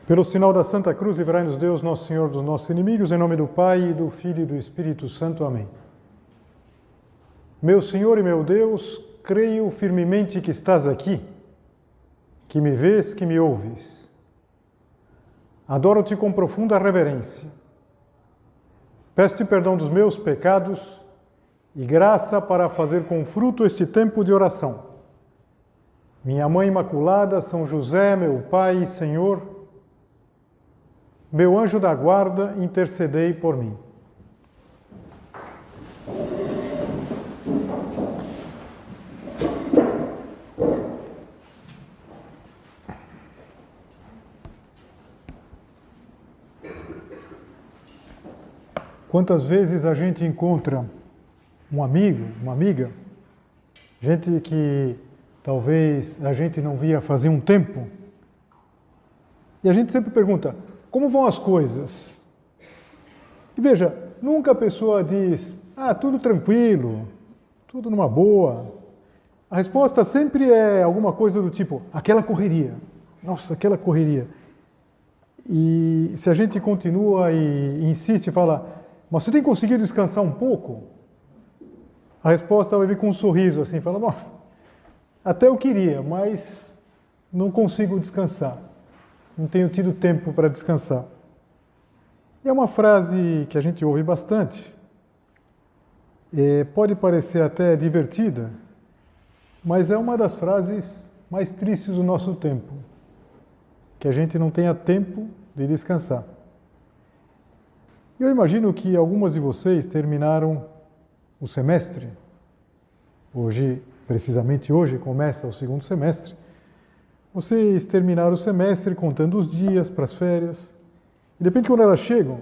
Pelo sinal da Santa Cruz, livrai-nos Deus, nosso Senhor, dos nossos inimigos, em nome do Pai, e do Filho e do Espírito Santo. Amém. Meu Senhor e meu Deus, creio firmemente que estás aqui, que me vês, que me ouves. Adoro-te com profunda reverência. Peço-te perdão dos meus pecados e graça para fazer com fruto este tempo de oração. Minha Mãe Imaculada, São José, meu Pai e Senhor, meu anjo da guarda, intercedei por mim. Quantas vezes a gente encontra um amigo, uma amiga, gente que talvez a gente não via fazia um tempo, e a gente sempre pergunta: como vão as coisas? E veja, nunca a pessoa diz, tudo tranquilo, tudo numa boa. A resposta sempre é alguma coisa do tipo, aquela correria. Nossa, aquela correria. E se a gente continua e insiste e fala, mas você tem conseguido descansar um pouco? A resposta vai vir com um sorriso assim, fala, bom, até eu queria, mas não consigo descansar. Não tenho tido tempo para descansar. E é uma frase que a gente ouve bastante. Pode parecer até divertida, mas é uma das frases mais tristes do nosso tempo. Que a gente não tenha tempo de descansar. Eu imagino que algumas de vocês terminaram o semestre. Hoje, precisamente hoje, começa o segundo semestre. Vocês terminaram o semestre contando os dias para as férias. E de repente, quando elas chegam,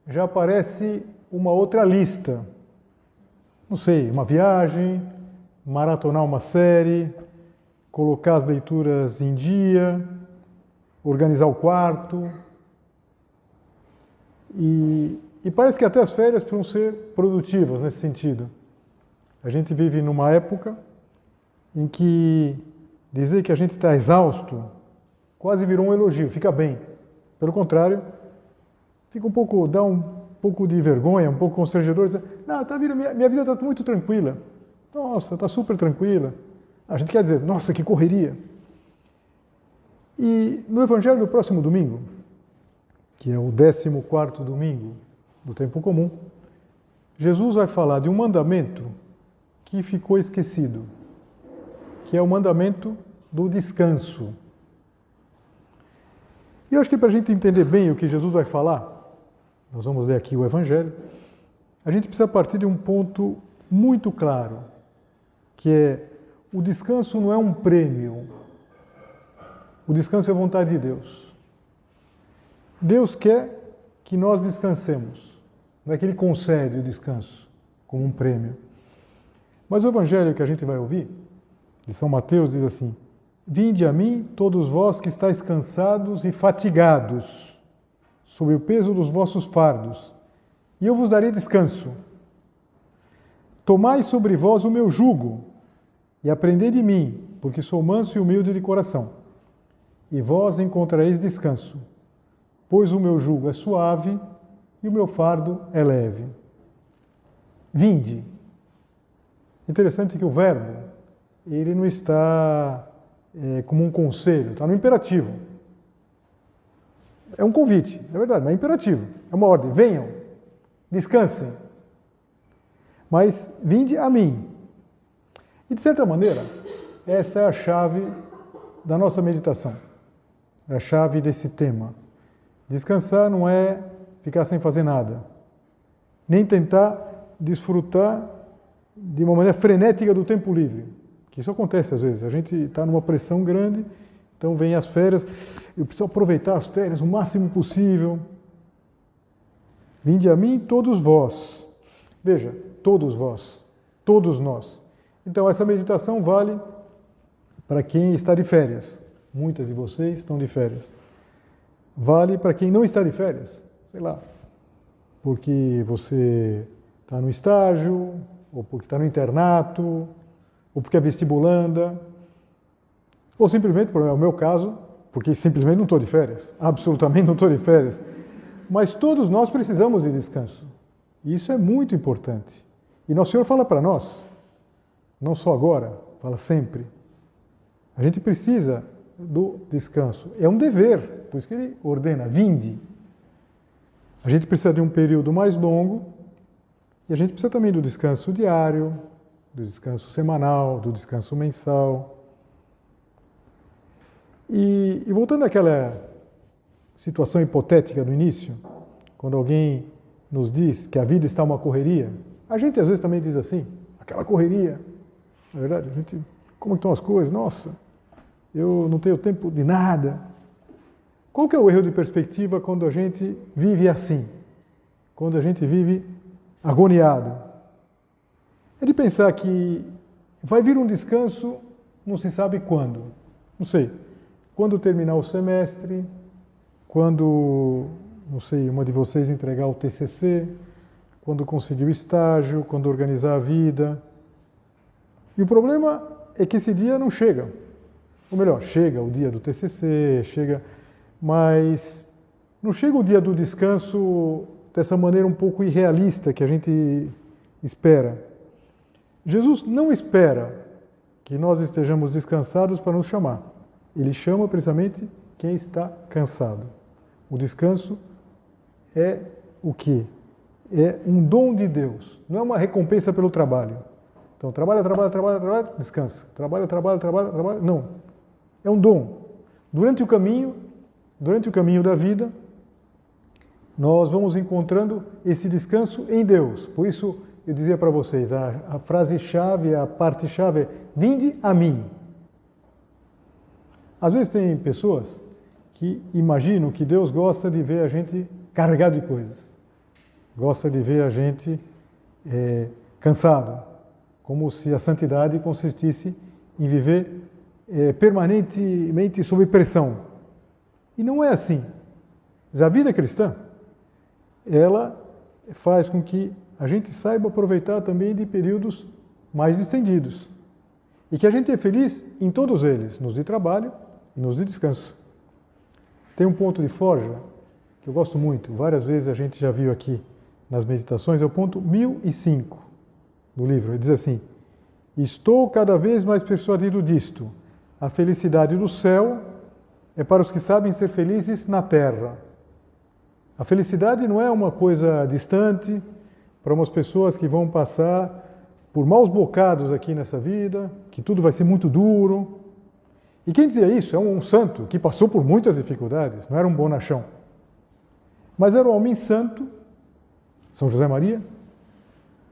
já aparece uma outra lista. Não sei, uma viagem, maratonar uma série, colocar as leituras em dia, organizar o quarto. E parece que até as férias precisam ser produtivas nesse sentido. A gente vive numa época em que dizer que a gente está exausto quase virou um elogio, fica bem. Pelo contrário, dá um pouco de vergonha, um pouco constrangedor, dizer, minha vida está muito tranquila. Nossa, está super tranquila. A gente quer dizer, nossa, que correria. E no Evangelho do próximo domingo, que é o 14º domingo do tempo comum, Jesus vai falar de um mandamento que ficou esquecido, que é o mandamento do descanso. E eu acho que para a gente entender bem o que Jesus vai falar, nós vamos ler aqui o Evangelho, a gente precisa partir de um ponto muito claro, que é o descanso não é um prêmio, o descanso é a vontade de Deus. Deus quer que nós descansemos, não é que Ele concede o descanso como um prêmio. Mas o Evangelho que a gente vai ouvir, de São Mateus, diz assim, vinde a mim, todos vós que estáis cansados e fatigados, sob o peso dos vossos fardos, e eu vos darei descanso. Tomai sobre vós o meu jugo, e aprendei de mim, porque sou manso e humilde de coração, e vós encontrareis descanso, pois o meu jugo é suave e o meu fardo é leve. Vinde. Interessante que o verbo, ele não está como um conselho, está no imperativo. É um convite, é verdade, mas é imperativo. É uma ordem, venham, descansem. Mas vinde a mim. E de certa maneira, essa é a chave da nossa meditação. É a chave desse tema. Descansar não é ficar sem fazer nada, nem tentar desfrutar de uma maneira frenética do tempo livre, que isso acontece às vezes. A gente está numa pressão grande, então vem as férias, eu preciso aproveitar as férias o máximo possível. Vinde a mim todos vós. Veja, todos vós, todos nós. Então essa meditação vale para quem está de férias. Muitas de vocês estão de férias. Vale para quem não está de férias, sei lá, porque você está no estágio, ou porque está no internato, ou porque é vestibulanda, ou simplesmente, por exemplo, no meu caso, porque simplesmente não estou de férias, absolutamente não estou de férias, mas todos nós precisamos de descanso. E isso é muito importante. E Nosso Senhor fala para nós, não só agora, fala sempre. A gente precisa do descanso. É um dever, por isso que Ele ordena, vinde. A gente precisa de um período mais longo e a gente precisa também do descanso diário, do descanso semanal, do descanso mensal. E voltando àquela situação hipotética do início, quando alguém nos diz que a vida está uma correria, a gente às vezes também diz assim, aquela correria, na verdade, a gente, como estão as coisas? Nossa, eu não tenho tempo de nada. Qual que é o erro de perspectiva quando a gente vive assim? Quando a gente vive agoniado? É de pensar que vai vir um descanso, não se sabe quando. Não sei, quando terminar o semestre, quando, não sei, uma de vocês entregar o TCC, quando conseguir o estágio, quando organizar a vida. E o problema é que esse dia não chega. Ou melhor, chega o dia do TCC, mas não chega o dia do descanso dessa maneira um pouco irrealista que a gente espera. Jesus não espera que nós estejamos descansados para nos chamar. Ele chama precisamente quem está cansado. O descanso é o quê? É um dom de Deus, não é uma recompensa pelo trabalho. Então, trabalha, descansa. Trabalha, não. É um dom. Durante o caminho da vida, nós vamos encontrando esse descanso em Deus. Por isso, eu dizia para vocês, a frase-chave, a parte-chave é, vinde a mim. Às vezes tem pessoas que imaginam que Deus gosta de ver a gente carregado de coisas. Gosta de ver a gente cansado. Como se a santidade consistisse em viver permanentemente sob pressão. E não é assim. Mas a vida cristã, ela faz com que a gente saiba aproveitar também de períodos mais estendidos. E que a gente é feliz em todos eles, nos de trabalho e nos de descanso. Tem um ponto de forja que eu gosto muito, várias vezes a gente já viu aqui nas meditações, é o ponto 1005 do livro. Ele diz assim, estou cada vez mais persuadido disto, a felicidade do céu é para os que sabem ser felizes na terra. A felicidade não é uma coisa distante para umas pessoas que vão passar por maus bocados aqui nessa vida, que tudo vai ser muito duro. E quem dizia isso é um santo que passou por muitas dificuldades, não era um bonachão. Mas era um homem santo, São José Maria,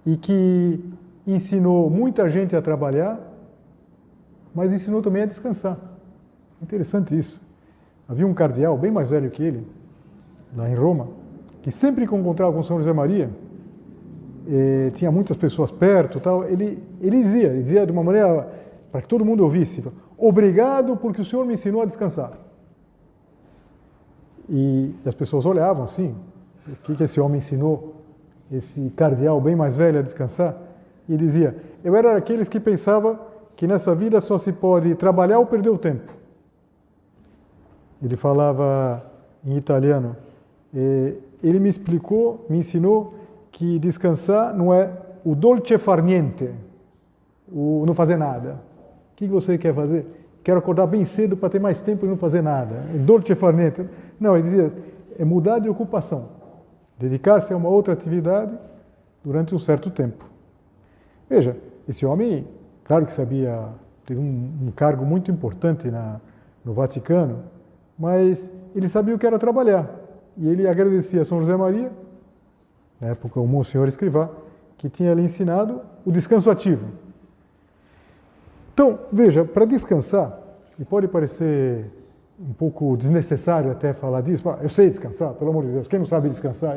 e que ensinou muita gente a trabalhar, mas ensinou também a descansar. Interessante isso. Havia um cardeal bem mais velho que ele, lá em Roma, que sempre que encontrava com São José Maria, tinha muitas pessoas perto, tal, ele dizia de uma maneira para que todo mundo ouvisse, obrigado porque o Senhor me ensinou a descansar. E as pessoas olhavam assim, o que esse homem ensinou, esse cardeal bem mais velho a descansar? E dizia, eu era daqueles que pensava que nessa vida só se pode trabalhar ou perder o tempo. Ele falava em italiano, ele me explicou, me ensinou que descansar não é o dolce far niente, o não fazer nada. O que você quer fazer? Quero acordar bem cedo para ter mais tempo e não fazer nada. Dolce far niente. Não, ele dizia, é mudar de ocupação, dedicar-se a uma outra atividade durante um certo tempo. Veja, esse homem, claro que sabia, teve um cargo muito importante no Vaticano, mas ele sabia o que era trabalhar. E ele agradecia a São José Maria, na época o Monsenhor Escrivá, que tinha lhe ensinado o descanso ativo. Então, veja, para descansar, e pode parecer um pouco desnecessário até falar disso, eu sei descansar, pelo amor de Deus, quem não sabe descansar?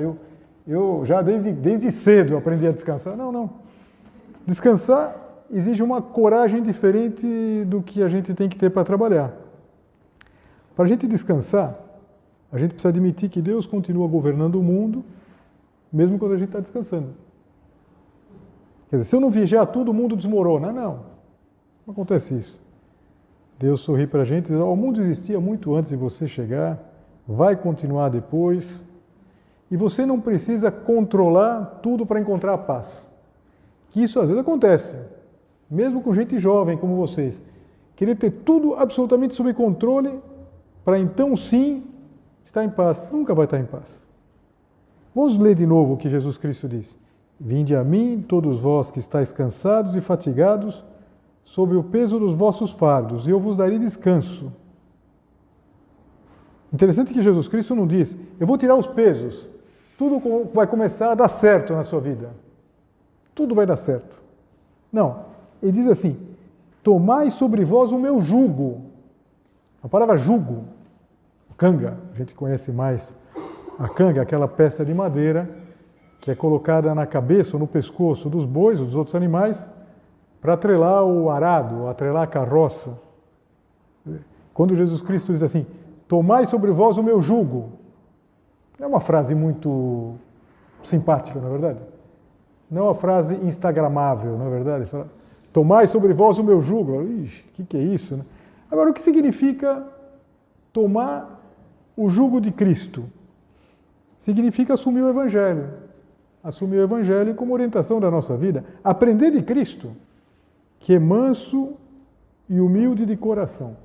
Eu já desde cedo aprendi a descansar. Não. Descansar exige uma coragem diferente do que a gente tem que ter para trabalhar. Para a gente descansar, a gente precisa admitir que Deus continua governando o mundo, mesmo quando a gente está descansando. Quer dizer, se eu não vigiar tudo, o mundo desmorona. Não acontece isso. Deus sorri para a gente e diz, o mundo existia muito antes de você chegar, vai continuar depois, e você não precisa controlar tudo para encontrar a paz. Que isso às vezes acontece, mesmo com gente jovem como vocês. Querer ter tudo absolutamente sob controle, para então sim estar em paz. Nunca vai estar em paz. Vamos ler de novo o que Jesus Cristo disse. Vinde a mim, todos vós que estáis cansados e fatigados, sob o peso dos vossos fardos, e eu vos darei descanso. Interessante que Jesus Cristo não diz, eu vou tirar os pesos, tudo vai começar a dar certo na sua vida. Tudo vai dar certo. Não, ele diz assim, tomai sobre vós o meu jugo. A palavra jugo, canga, a gente conhece mais a canga, aquela peça de madeira que é colocada na cabeça ou no pescoço dos bois ou dos outros animais para atrelar o arado, atrelar a carroça. Quando Jesus Cristo diz assim, tomai sobre vós o meu jugo, é uma frase muito simpática, não é verdade? Não é uma frase instagramável, não é verdade? Fala, tomai sobre vós o meu jugo. Ixi, o que é isso? Né? Agora, o que significa tomar o jugo de Cristo? Significa assumir o Evangelho. Assumir o Evangelho como orientação da nossa vida. Aprender de Cristo, que é manso e humilde de coração.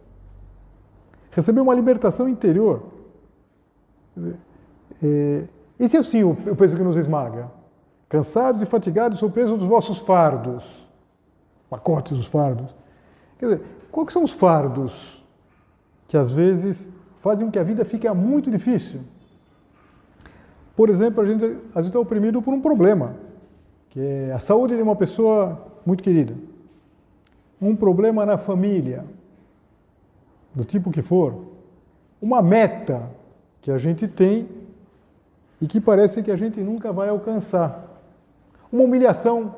Receber uma libertação interior. Esse é sim o peso que nos esmaga. Cansados e fatigados sob o peso dos vossos fardos. Pacotes dos fardos. Quer dizer, quais são os fardos que às vezes fazem com que a vida fique muito difícil? Por exemplo, a gente às vezes está oprimido por um problema, que é a saúde de uma pessoa muito querida. Um problema na família, do tipo que for. Uma meta que a gente tem e que parece que a gente nunca vai alcançar. Uma humilhação.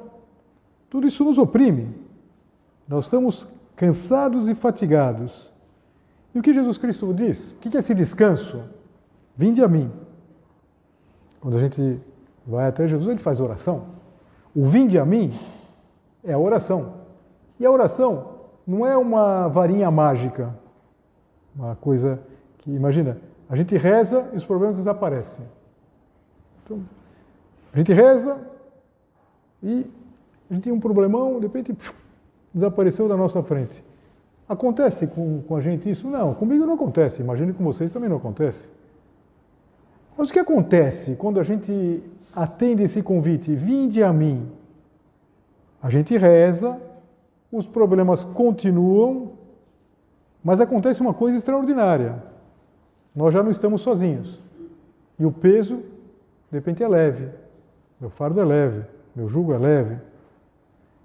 Tudo isso nos oprime. Nós estamos cansados e fatigados. E o que Jesus Cristo diz? O que é esse descanso? Vinde a mim. Quando a gente vai até Jesus, ele faz oração. O vinde a mim é a oração. E a oração não é uma varinha mágica. Uma coisa que, imagina, a gente reza e os problemas desaparecem. Então, a gente reza e a gente tem um problemão, de repente desapareceu da nossa frente. Acontece com a gente isso? Não, comigo não acontece. Imagino que com vocês também não acontece. Mas o que acontece quando a gente atende esse convite, vinde a mim? A gente reza, os problemas continuam, mas acontece uma coisa extraordinária. Nós já não estamos sozinhos. E o peso, de repente, é leve. Meu fardo é leve, meu jugo é leve.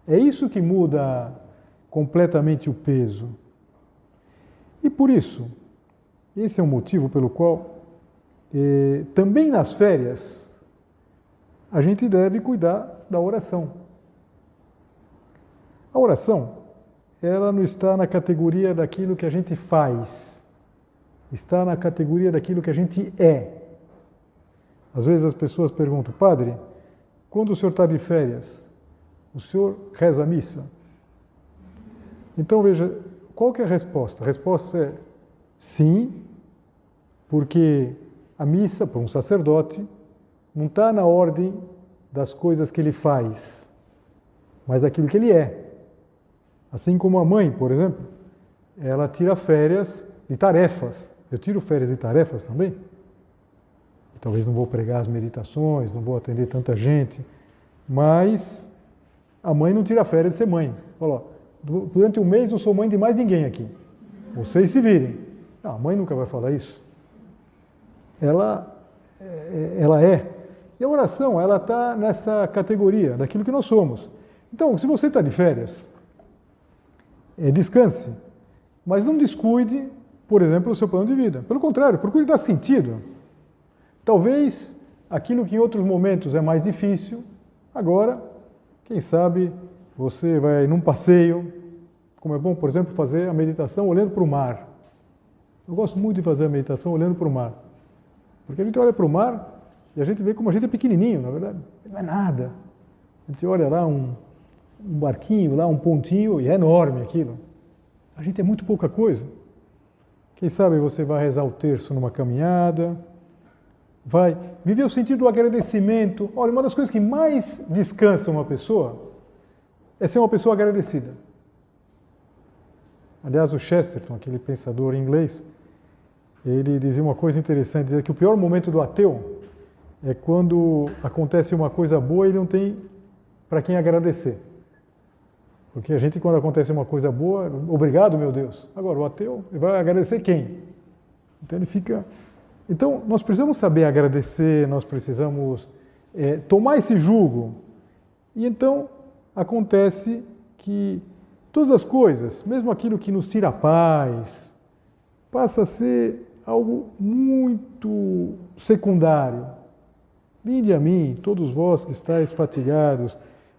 É isso que muda completamente o peso. E por isso, esse é o motivo pelo qual, também nas férias, a gente deve cuidar da oração. A oração, ela não está na categoria daquilo que a gente faz, está na categoria daquilo que a gente é. Às vezes as pessoas perguntam, padre, quando o senhor está de férias, o senhor reza a missa? Então veja, qual que é a resposta? A resposta é sim, porque a missa, para um sacerdote, não está na ordem das coisas que ele faz, mas daquilo que ele é. Assim como a mãe, por exemplo, ela tira férias de tarefas. Eu tiro férias de tarefas também. E talvez não vou pregar as meditações, não vou atender tanta gente, mas a mãe não tira férias de ser mãe. Fala, durante um mês não sou mãe de mais ninguém aqui. Vocês se virem. Não, a mãe nunca vai falar isso. Ela é. E a oração, ela está nessa categoria, daquilo que nós somos. Então, se você está de férias, descanse, mas não descuide, por exemplo, o seu plano de vida. Pelo contrário, procure dar sentido. Talvez aquilo que em outros momentos é mais difícil, agora, quem sabe, você vai num passeio, como é bom, por exemplo, fazer a meditação olhando para o mar. Eu gosto muito de fazer a meditação olhando para o mar. Porque a gente olha para o mar e a gente vê como a gente é pequenininho, na verdade. Não é nada. A gente olha lá um barquinho, lá um pontinho, e é enorme aquilo. A gente é muito pouca coisa. Quem sabe você vai rezar o terço numa caminhada, vai viver o sentido do agradecimento. Olha, uma das coisas que mais descansa uma pessoa é ser uma pessoa agradecida. Aliás, o Chesterton, aquele pensador inglês, ele dizia uma coisa interessante, dizia que o pior momento do ateu é quando acontece uma coisa boa e ele não tem para quem agradecer. Porque a gente, quando acontece uma coisa boa, obrigado, meu Deus. Agora, o ateu, ele vai agradecer quem? Então ele fica... Então, nós precisamos saber agradecer, nós precisamos tomar esse jugo. E então, acontece que todas as coisas, mesmo aquilo que nos tira a paz, passa a ser algo muito secundário. Vinde a mim, todos vós que estáis fatigados.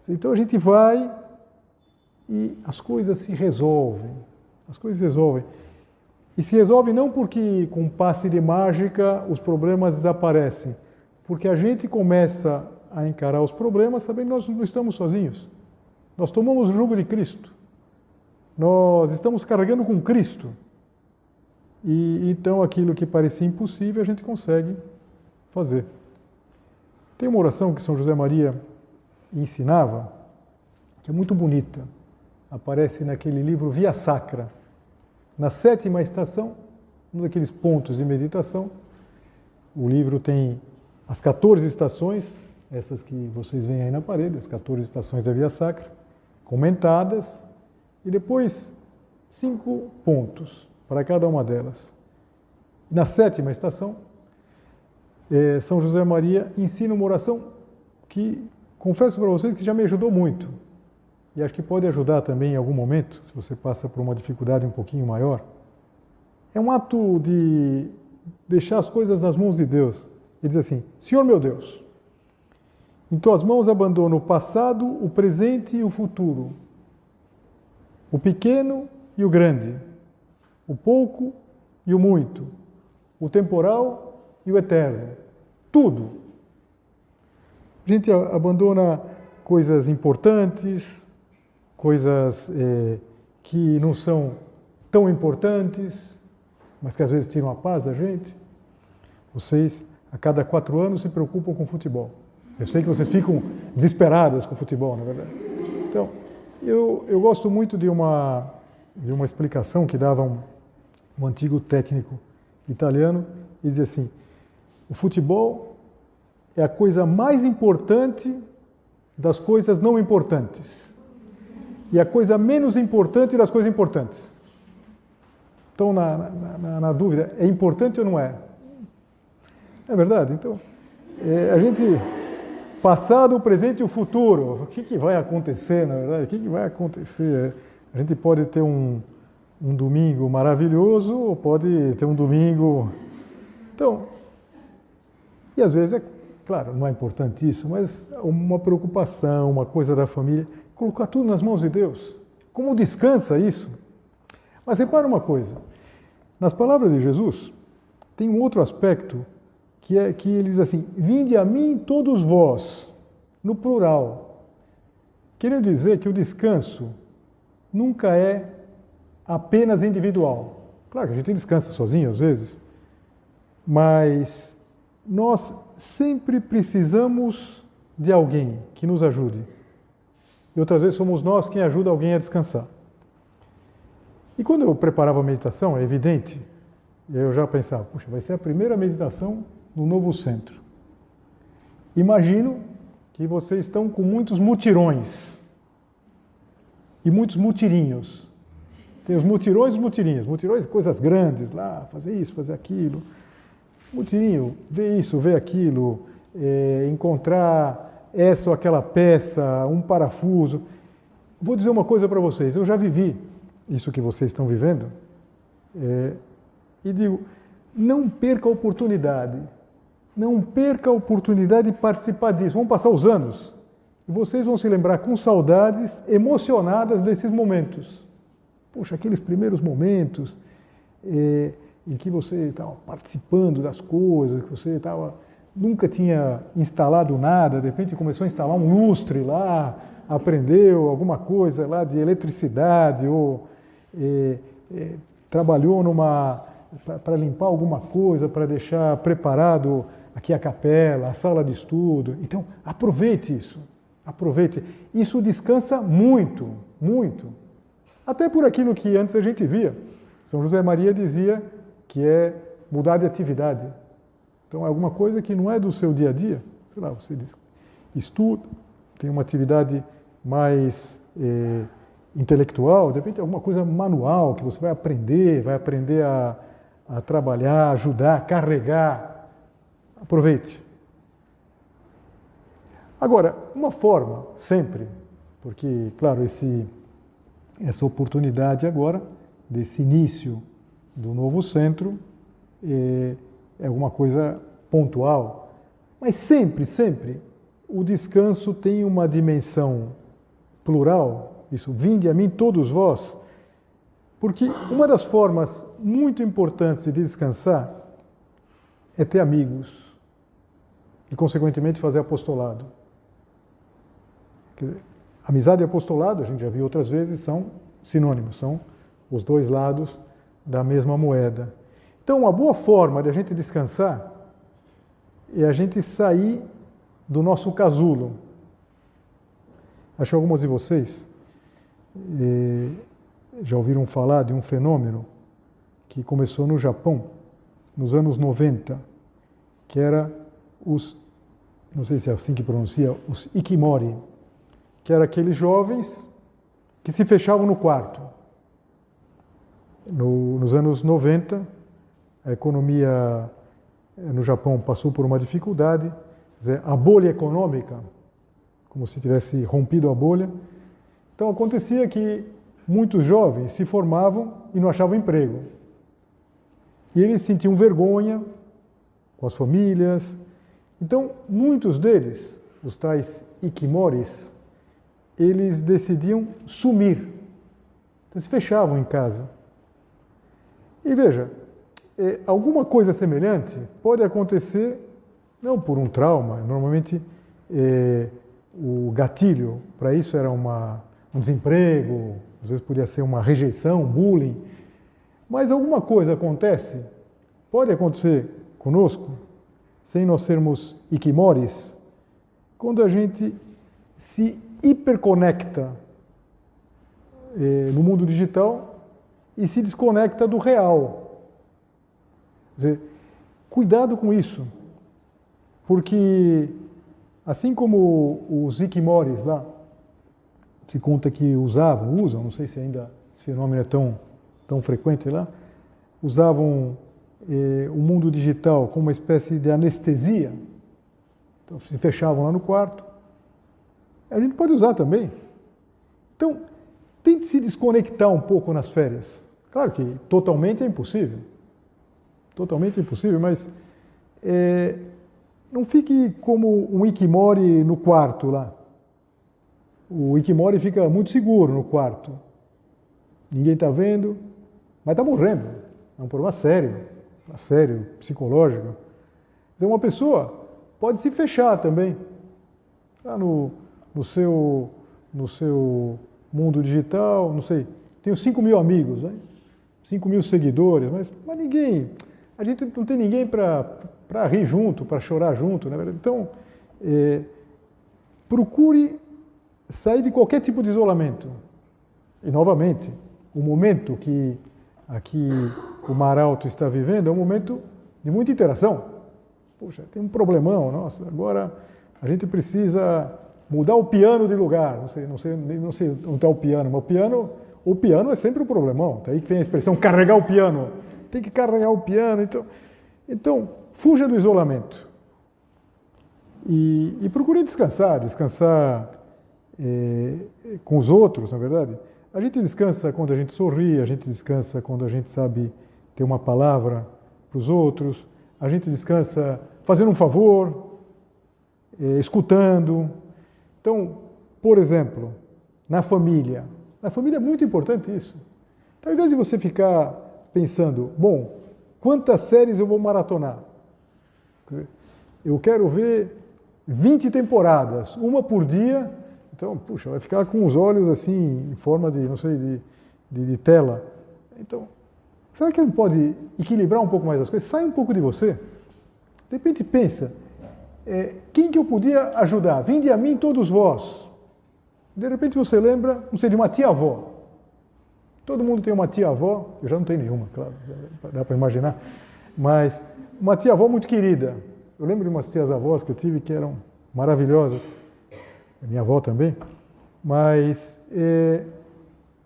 Então a gente vai e as coisas se resolvem. As coisas se resolvem. E se resolve não porque com um passe de mágica os problemas desaparecem, porque a gente começa a encarar os problemas sabendo que nós não estamos sozinhos. Nós tomamos o jugo de Cristo. Nós estamos carregando com Cristo. E então aquilo que parecia impossível a gente consegue fazer. Tem uma oração que São José Maria ensinava, que é muito bonita. Aparece naquele livro Via Sacra. Na 7ª estação, um daqueles pontos de meditação, o livro tem as 14 estações, essas que vocês veem aí na parede, as 14 estações da Via Sacra, comentadas, e depois 5 pontos para cada uma delas. Na 7ª estação, São José Maria ensina uma oração que, confesso para vocês, que já me ajudou muito. E acho que pode ajudar também em algum momento, se você passa por uma dificuldade um pouquinho maior. É um ato de deixar as coisas nas mãos de Deus. Ele diz assim: Senhor meu Deus, em tuas mãos abandono o passado, o presente e o futuro, o pequeno e o grande, o pouco e o muito, o temporal e o eterno. Tudo. A gente abandona coisas importantes, coisas que não são tão importantes, mas que às vezes tiram a paz da gente. Vocês, a cada 4 anos, se preocupam com futebol. Eu sei que vocês ficam desesperadas com o futebol, na verdade. Então, eu gosto muito de uma explicação que dava um antigo técnico italiano, e dizia assim: o futebol é a coisa mais importante das coisas não importantes e a coisa menos importante das coisas importantes. Então, na dúvida, é importante ou não é? É verdade? Então, a gente, passado, o presente e o futuro, o que vai acontecer, na verdade? O que vai acontecer? A gente pode ter um domingo maravilhoso ou pode ter um domingo... Então, e às vezes, claro, não é importante isso, mas uma preocupação, uma coisa da família, colocar tudo nas mãos de Deus. Como descansa isso? Mas repara uma coisa, nas palavras de Jesus, tem um outro aspecto que ele diz assim: vinde a mim todos vós, no plural. Querendo dizer que o descanso nunca é apenas individual. Claro que a gente descansa sozinho às vezes, mas nós sempre precisamos de alguém que nos ajude. E outras vezes somos nós quem ajuda alguém a descansar. E quando eu preparava a meditação, é evidente, eu já pensava, puxa, vai ser a primeira meditação no novo centro. Imagino que vocês estão com muitos mutirões e muitos mutirinhos. Tem os mutirões e os mutirinhos. Mutirões, coisas grandes lá, fazer isso, fazer aquilo. Mutirinho, ver isso, ver aquilo, encontrar essa ou aquela peça, um parafuso. Vou dizer uma coisa para vocês, eu já vivi isso que vocês estão vivendo, e digo, não perca a oportunidade, não perca a oportunidade de participar disso. Vão passar os anos e vocês vão se lembrar com saudades, emocionadas desses momentos. Puxa, aqueles primeiros momentos em que você estava participando das coisas, que você nunca tinha instalado nada, de repente começou a instalar um lustre lá, aprendeu alguma coisa lá de eletricidade, ou trabalhou para limpar alguma coisa, para deixar preparado aqui a capela, a sala de estudo. Então, aproveite isso. Aproveite. Isso descansa muito, muito. Até por aquilo que antes a gente via. São José Maria dizia que é mudar de atividade. Então, é alguma coisa que não é do seu dia a dia. Sei lá, você estuda, tem uma atividade mais intelectual, de repente alguma coisa manual que você vai aprender a trabalhar, ajudar, carregar. Aproveite. Agora, uma forma, sempre, porque, claro, essa oportunidade agora, desse início do novo centro, é alguma coisa pontual, mas sempre, sempre, o descanso tem uma dimensão plural, isso, vinde a mim todos vós, porque uma das formas muito importantes de descansar é ter amigos e, consequentemente, fazer apostolado. Quer dizer, amizade e apostolado, a gente já viu outras vezes, são sinônimos, são os dois lados da mesma moeda. Então, uma boa forma de a gente descansar é a gente sair do nosso casulo. Acho que alguns de vocês já ouviram falar de um fenômeno que começou no Japão, nos anos 90, que era não sei se é assim que pronuncia, os Ikimori, que eram aqueles jovens que se fechavam no quarto. Nos anos 90, a economia no Japão passou por uma dificuldade, a bolha econômica, como se tivesse rompido a bolha. Então acontecia que muitos jovens se formavam e não achavam emprego. E eles sentiam vergonha com as famílias. Então muitos deles, os tais ikimoris, eles decidiam sumir. Então se fechavam em casa. E veja, alguma coisa semelhante pode acontecer, não por um trauma, normalmente o gatilho para isso era um desemprego, às vezes podia ser uma rejeição, bullying, mas alguma coisa acontece, pode acontecer conosco, sem nós sermos ikimoris, quando a gente se hiperconecta no mundo digital e se desconecta do real. Quer dizer, cuidado com isso, porque assim como os ikimoris lá, se conta que usam, não sei se ainda esse fenômeno é tão frequente lá, usavam o mundo digital como uma espécie de anestesia, então se fechavam lá no quarto, a gente pode usar também. Então, tente se desconectar um pouco nas férias. Claro que totalmente é impossível, mas não fique como um ikimori no quarto lá. O ikimori fica muito seguro no quarto. Ninguém está vendo, mas está morrendo. É um problema sério, psicológico. Então, uma pessoa pode se fechar também. Lá no seu mundo digital, não sei, tenho 5.000 amigos, né? 5.000 seguidores, mas ninguém, a gente não tem ninguém para rir junto, para chorar junto, né? Então, procure sair de qualquer tipo de isolamento. E, novamente, o momento que aqui o Mar Alto está vivendo é um momento de muita interação. Poxa, tem um problemão, nossa, agora a gente precisa mudar o piano de lugar. Não sei onde está o piano, mas o piano é sempre um problemão. Daí que vem a expressão carregar o piano. Tem que carregar o piano. Então fuja do isolamento. E procure descansar com os outros, na verdade. A gente descansa quando a gente sorri, a gente descansa quando a gente sabe ter uma palavra para os outros, a gente descansa fazendo um favor, escutando. Então, por exemplo, na família é muito importante isso. Então, ao invés de você ficar pensando, bom, quantas séries eu vou maratonar? Eu quero ver 20 temporadas, uma por dia. Então, puxa, vai ficar com os olhos assim, em forma de, não sei, de tela. Então, será que ele pode equilibrar um pouco mais as coisas? Sai um pouco de você. De repente pensa, quem que eu podia ajudar? Vinde a mim todos vós. De repente você lembra, não sei, de uma tia-avó. Todo mundo tem uma tia-avó, eu já não tenho nenhuma, claro, dá para imaginar, mas uma tia-avó muito querida. Eu lembro de umas tias-avós que eu tive que eram maravilhosas, a minha avó também, mas de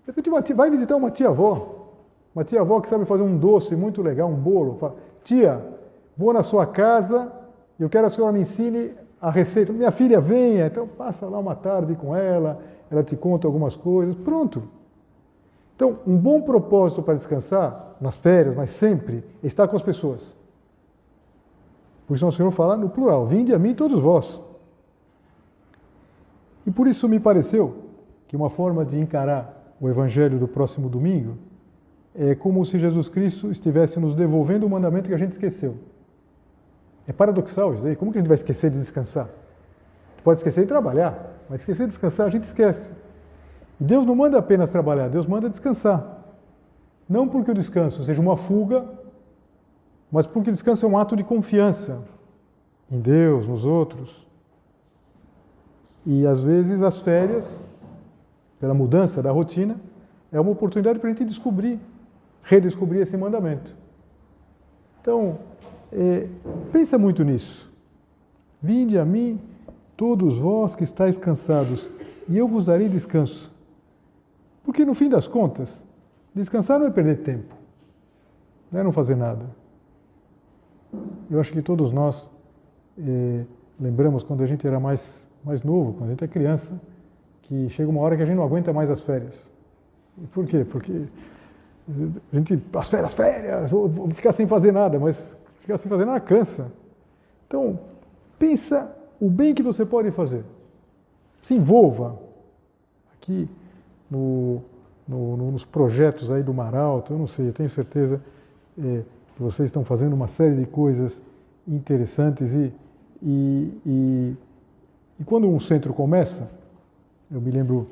repente vai visitar uma tia-avó que sabe fazer um doce muito legal, um bolo. Fala, tia, vou na sua casa, eu quero que a senhora me ensine a receita. Minha filha venha, então passa lá uma tarde com ela te conta algumas coisas, pronto. Então, um bom propósito para descansar, nas férias, mas sempre, é estar com as pessoas. Por isso o Senhor fala no plural, vinde a mim todos vós. E por isso me pareceu que uma forma de encarar o Evangelho do próximo domingo é como se Jesus Cristo estivesse nos devolvendo o mandamento que a gente esqueceu. É paradoxal isso daí, como que a gente vai esquecer de descansar? A gente pode esquecer de trabalhar, mas esquecer de descansar a gente esquece. E Deus não manda apenas trabalhar, Deus manda descansar. Não porque o descanso seja uma fuga, mas porque o descanso é um ato de confiança em Deus, nos outros. E às vezes as férias, pela mudança da rotina, é uma oportunidade para a gente redescobrir esse mandamento. Então, pensa muito nisso. Vinde a mim, todos vós que estáis cansados, e eu vos darei descanso. Porque, no fim das contas, descansar não é perder tempo, não é não fazer nada. Eu acho que todos nós lembramos quando a gente era mais novo, quando a gente é criança, que chega uma hora que a gente não aguenta mais as férias. E por quê? Porque a gente, as férias, vou ficar sem fazer nada, mas ficar sem fazer nada cansa. Então, pensa o bem que você pode fazer. Se envolva aqui nos projetos aí do Maralto, eu não sei, eu tenho certeza que vocês estão fazendo uma série de coisas interessantes e quando um centro começa, eu me lembro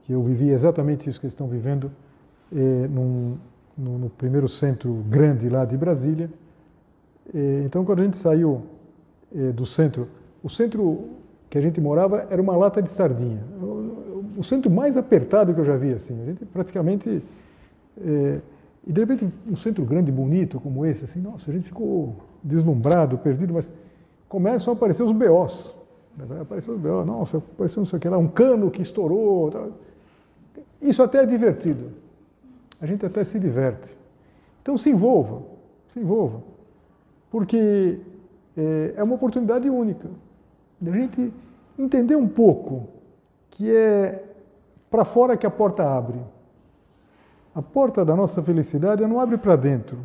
que eu vivi exatamente isso que eles estão vivendo no primeiro centro grande lá de Brasília. Então, quando a gente saiu do centro, o centro que a gente morava era uma lata de sardinha. O centro mais apertado que eu já vi, assim. A gente praticamente... e de repente, um centro grande, bonito como esse, assim, nossa, a gente ficou deslumbrado, perdido, mas começam a aparecer os BOs. Apareceu os BOs, nossa, apareceu não sei o que lá, um cano que estourou. Tal. Isso até é divertido. A gente até se diverte. Então se envolva. Porque é uma oportunidade única de a gente entender um pouco que é para fora que a porta abre. A porta da nossa felicidade não abre para dentro.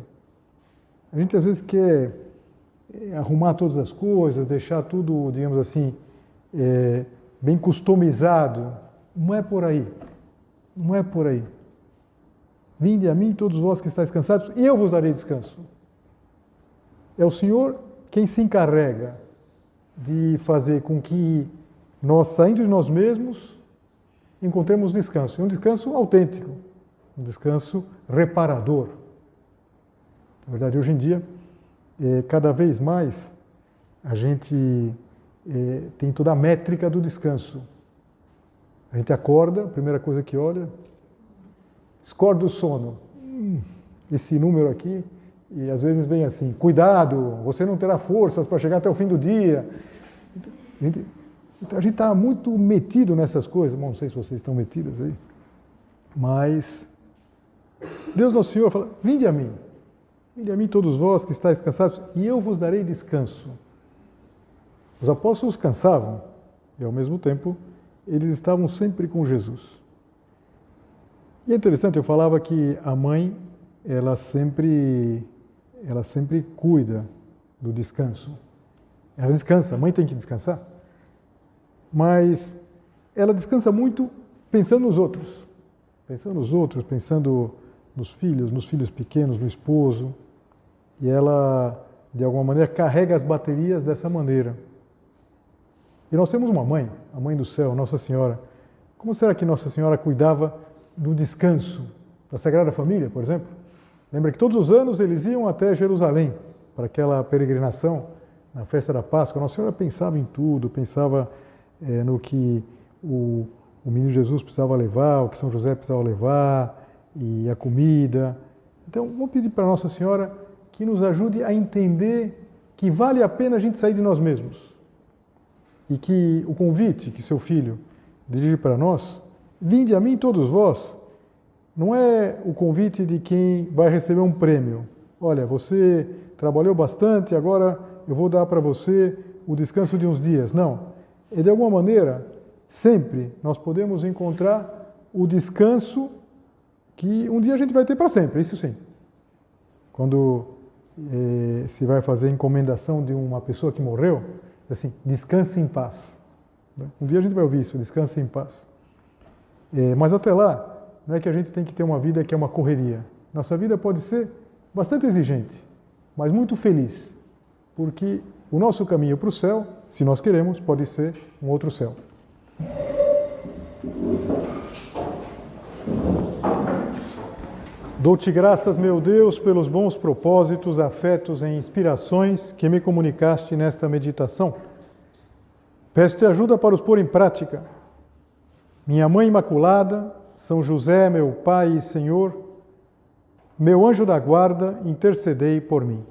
A gente às vezes quer arrumar todas as coisas, deixar tudo, digamos assim, bem customizado. Não é por aí. Não é por aí. Vinde a mim todos vós que estáis cansados e eu vos darei descanso. É o Senhor quem se encarrega de fazer com que nós, saindo de nós mesmos, encontremos descanso. E um descanso autêntico, um descanso reparador. Na verdade, hoje em dia, cada vez mais, a gente tem toda a métrica do descanso. A gente acorda, a primeira coisa que olha, score do sono. Esse número aqui, e às vezes vem assim, cuidado, você não terá forças para chegar até o fim do dia. Então a gente está muito metido nessas coisas, bom, não sei se vocês estão metidas aí, mas Deus Nosso Senhor fala, vinde a mim todos vós que estáis cansados, e eu vos darei descanso. Os apóstolos cansavam, e ao mesmo tempo, eles estavam sempre com Jesus. E é interessante, eu falava que a mãe, ela sempre cuida do descanso. Ela descansa, a mãe tem que descansar. Mas ela descansa muito pensando nos outros. Pensando nos filhos pequenos, no esposo. E ela, de alguma maneira, carrega as baterias dessa maneira. E nós temos uma mãe, a Mãe do Céu, Nossa Senhora. Como será que Nossa Senhora cuidava do descanso da Sagrada Família, por exemplo. Lembra que todos os anos eles iam até Jerusalém para aquela peregrinação na festa da Páscoa. Nossa Senhora pensava em tudo, pensava no que o menino Jesus precisava levar, o que São José precisava levar, e a comida. Então, vamos pedir para Nossa Senhora que nos ajude a entender que vale a pena a gente sair de nós mesmos. E que o convite que seu filho dirige para nós, vinde a mim todos vós, não é o convite de quem vai receber um prêmio. Olha, você trabalhou bastante, agora eu vou dar para você o descanso de uns dias. Não. É de alguma maneira, sempre nós podemos encontrar o descanso que um dia a gente vai ter para sempre, isso sim. Quando se vai fazer a encomendação de uma pessoa que morreu, assim, descanse em paz. Um dia a gente vai ouvir isso, descanse em paz. Mas até lá, não é que a gente tem que ter uma vida que é uma correria. Nossa vida pode ser bastante exigente, mas muito feliz, porque o nosso caminho para o céu, se nós queremos, pode ser um outro céu. Dou-te graças, meu Deus, pelos bons propósitos, afetos e inspirações que me comunicaste nesta meditação. Peço-te ajuda para os pôr em prática. Minha Mãe Imaculada, São José, meu Pai e Senhor, meu anjo da guarda, intercedei por mim.